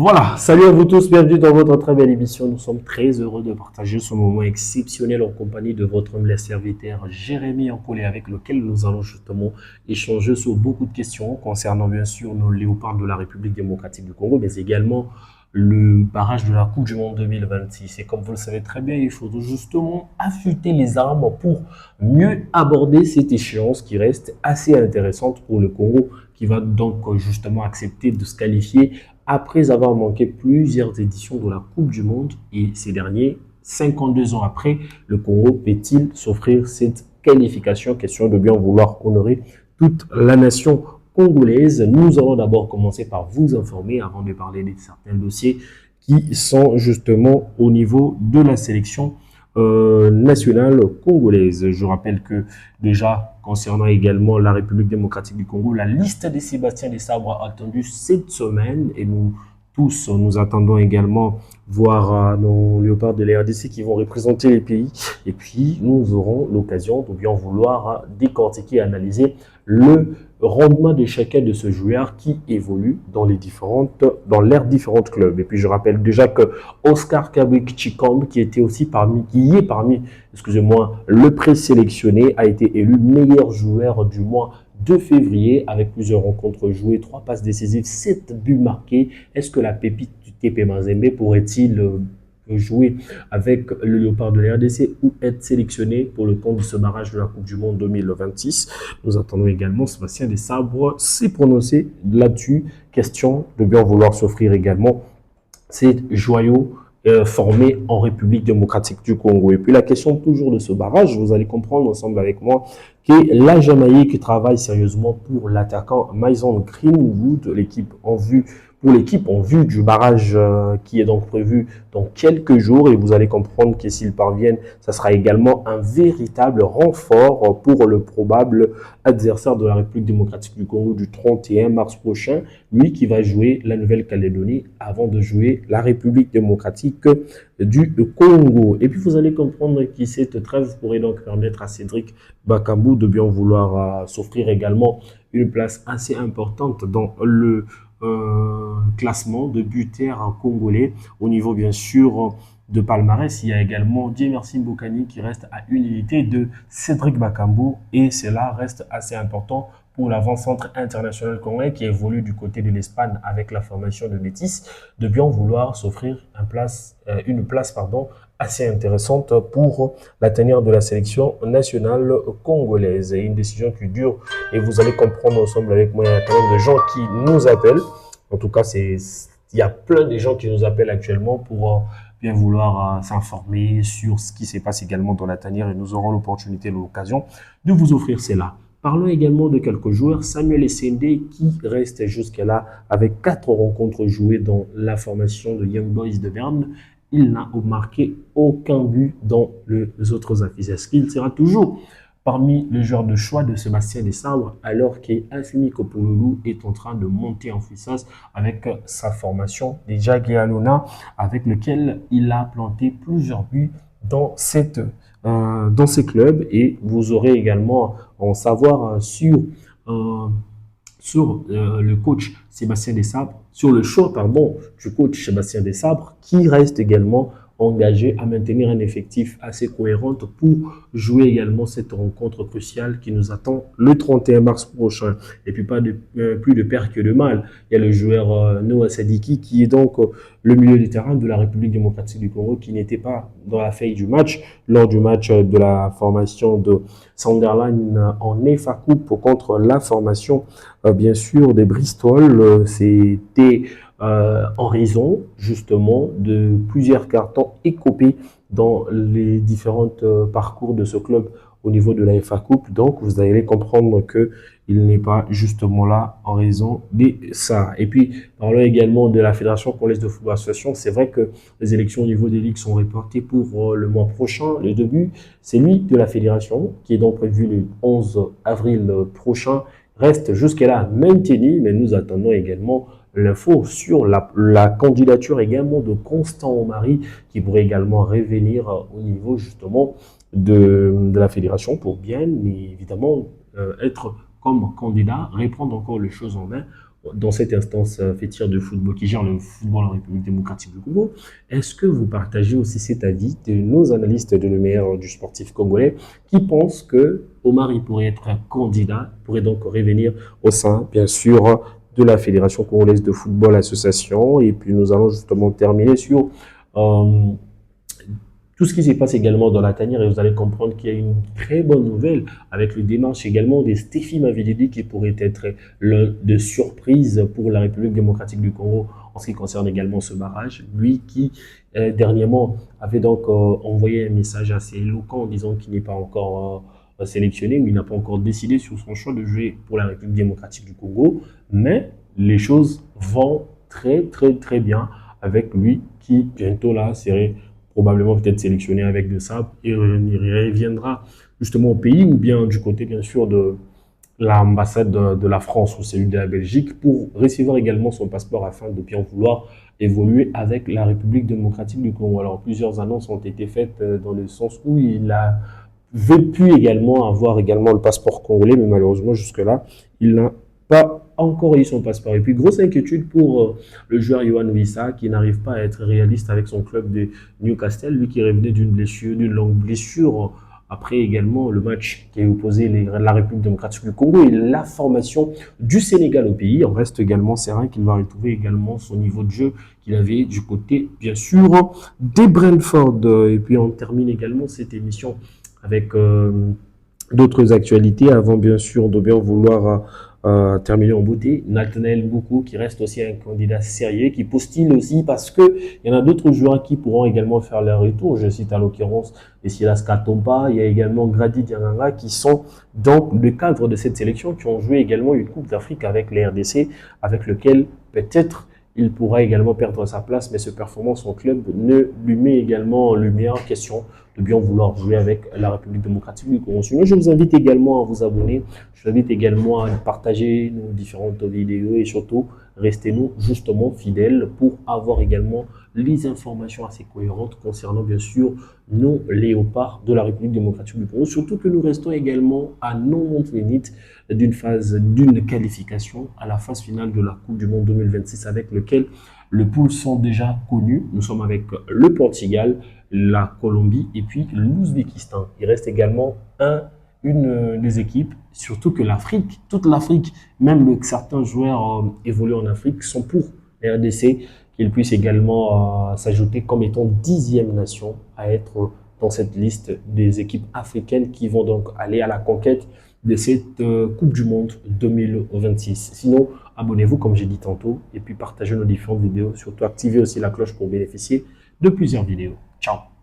Voilà, salut à vous tous, bienvenue dans votre très belle émission. Nous sommes très heureux de partager ce moment exceptionnel en compagnie de votre humble serviteur Jérémy Ancolé, avec lequel nous allons justement échanger sur beaucoup de questions concernant bien sûr nos léopards de la République démocratique du Congo, mais également le barrage de la Coupe du Monde 2026. Et comme vous le savez très bien, il faut justement affûter les armes pour mieux aborder cette échéance qui reste assez intéressante pour le Congo, qui va donc justement accepter de se qualifier après avoir manqué plusieurs éditions de la Coupe du Monde. Et ces derniers, 52 ans après, le Congo peut-il s'offrir cette qualification? Question de bien vouloir honorer toute la nation congolaise. Nous allons d'abord commencer par vous informer avant de parler de certains dossiers qui sont justement au niveau de la sélection nationale congolaise. Je rappelle que déjà, concernant également la République démocratique du Congo, la liste des Sébastien Desabre a attendu cette semaine et nous tous, nous attendons également voir nos léopards de la RDC qui vont représenter les pays. Et puis, nous aurons l'occasion de bien vouloir décortiquer et analyser le rendement de chacun de ce joueur qui évolue dans leurs différentes clubs. Et puis, je rappelle déjà que Oscar Kabik Chikamb, qui est parmi, excusez-moi, le présélectionné, a été élu meilleur joueur du mois de février avec plusieurs rencontres jouées, 3 passes décisives, 7 buts marqués. Est-ce que la pépite du TP Mazembe pourrait-il jouer avec le Léopard de la RDC ou être sélectionné pour le compte de ce barrage de la Coupe du Monde 2026? Nous attendons également Sébastien Desabre s'est prononcé là-dessus. Question de bien vouloir s'offrir également ces joyaux formés en République démocratique du Congo. Et puis la question toujours de ce barrage, vous allez comprendre ensemble avec moi que la Jamaïque travaille sérieusement pour l'attaquant Mason Greenwood, l'équipe en vue du barrage qui est donc prévu dans quelques jours. Et vous allez comprendre que s'ils parviennent, ça sera également un véritable renfort pour le probable adversaire de la République démocratique du Congo du 31 mars prochain, lui qui va jouer la Nouvelle-Calédonie avant de jouer la République démocratique du Congo. Et puis vous allez comprendre que cette trêve pourrait donc permettre à Cédric Bakambu de bien vouloir s'offrir également une place assez importante dans le classement de buteurs congolais. Au niveau bien sûr de palmarès, il y a également Diemersi Mbokani qui reste à une unité de Cédric Bakambu et cela reste assez important pour l'avant-centre international congolais qui évolue du côté de l'Espagne avec la formation de Betis, de bien vouloir s'offrir une place assez intéressante pour la tenir de la sélection nationale congolaise. Et une décision qui dure et vous allez comprendre ensemble avec moi, il y a quand même de gens qui nous appellent. En tout cas, il y a plein de gens qui nous appellent actuellement pour bien vouloir s'informer sur ce qui se passe également dans la tanière et nous aurons l'opportunité, l'occasion de vous offrir cela. Parlons également de quelques joueurs. Samuel Essende qui reste jusque-là avec 4 rencontres jouées dans la formation de Young Boys de Berne. Il n'a marqué aucun but dans les autres affiches. Est-ce qu'il sera toujours parmi les joueurs de choix de Sébastien Desabre alors qu'Infimi Kopouloulou est en train de monter en puissance avec sa formation des Jagiellonians avec lequel il a planté plusieurs buts dans ces clubs et vous aurez également en savoir sur le coach Sébastien Desabre, sur le choix du coach Sébastien Desabre qui reste également engagé à maintenir un effectif assez cohérent pour jouer également cette rencontre cruciale qui nous attend le 31 mars prochain. Et puis plus de père que de mal. Il y a le joueur Noah Sadiki qui est donc le milieu de terrain de la République démocratique du Congo qui n'était pas dans la feuille du match lors du match de la formation de Sunderland en FA Coupe contre la formation bien sûr des Bristol. C'était en raison justement de plusieurs cartons écopés dans les différents parcours de ce club au niveau de la FA Coupe. Donc, vous allez comprendre que il n'est pas justement là en raison de ça. Et puis, parlons également de la Fédération congolaise de football association. C'est vrai que les élections au niveau des ligues sont reportées pour le mois prochain. Le début, c'est lui de la Fédération, qui est donc prévu le 11 avril prochain, reste jusque-là maintenu, mais nous attendons également l'info sur la candidature également de Constant Omari qui pourrait également revenir au niveau justement de la fédération pour bien évidemment être comme candidat, reprendre encore les choses en main dans cette instance fêtière de football qui gère le football en République démocratique du Congo. Est-ce que vous partagez aussi cet avis de nos analystes de le meilleur du sportif congolais qui pensent que Omar il pourrait être un candidat, pourrait donc revenir au sein, bien sûr, de la Fédération congolaise de football association. Et puis nous allons justement terminer sur euh, tout ce qui se passe également dans la tanière et vous allez comprendre qu'il y a une très bonne nouvelle avec le démarche également de Stéphie Mavididi qui pourrait être l'un de surprise pour la République démocratique du Congo en ce qui concerne également ce barrage. Lui qui, dernièrement, avait donc envoyé un message assez éloquent en disant qu'il n'est pas encore sélectionné ou il n'a pas encore décidé sur son choix de jouer pour la République démocratique du Congo. Mais les choses vont très bien avec lui qui bientôt là serait probablement peut-être sélectionné avec de ça et il reviendra justement au pays ou bien du côté bien sûr de l'ambassade de la France ou celui de la Belgique pour recevoir également son passeport afin de bien vouloir évoluer avec la République démocratique du Congo. Alors plusieurs annonces ont été faites dans le sens où il a pu également avoir également le passeport congolais, mais malheureusement jusque-là, il n'a pas encore eu son passeport. Et puis, grosse inquiétude pour le joueur Yohan Wissa qui n'arrive pas à être réaliste avec son club de Newcastle, lui qui revenait d'une blessure, d'une longue blessure. Après également le match qui a opposé la République démocratique du Congo et la formation du Sénégal au pays. On reste également serein qu'il va retrouver également son niveau de jeu qu'il avait du côté, bien sûr, des Brentford. Et puis on termine également cette émission avec d'autres actualités avant bien sûr de bien vouloir terminer en beauté. Nathanaël Mboukou qui reste aussi un candidat sérieux, qui postule aussi parce que il y en a d'autres joueurs qui pourront également faire leur retour. Je cite à l'occurrence les Silas Katomba, il y a également Grady Dianganga qui sont dans le cadre de cette sélection, qui ont joué également une Coupe d'Afrique avec les RDC, avec lequel peut-être il pourra également perdre sa place, mais ce performance en club ne lui met également en lumière question de bien vouloir jouer avec la République démocratique du Congo. Sinon, je vous invite également à vous abonner, je vous invite également à partager nos différentes vidéos et surtout, restez-nous justement fidèles pour avoir également les informations assez cohérentes concernant bien sûr nos léopards de la République démocratique du Congo. Surtout que nous restons également à 90 minutes d'une qualification à la phase finale de la Coupe du Monde 2026 avec lequel les poules sont déjà connues. Nous sommes avec le Portugal, la Colombie et puis l'Ouzbékistan. Il reste également une des équipes, surtout que l'Afrique, toute l'Afrique, même certains joueurs évoluent en Afrique, sont pour les RDC qu'ils puissent également s'ajouter comme étant 10e nation à être dans cette liste des équipes africaines qui vont donc aller à la conquête de cette Coupe du Monde 2026. Sinon, abonnez-vous comme j'ai dit tantôt et puis partagez nos différentes vidéos. Surtout, activez aussi la cloche pour bénéficier de plusieurs vidéos. Ciao!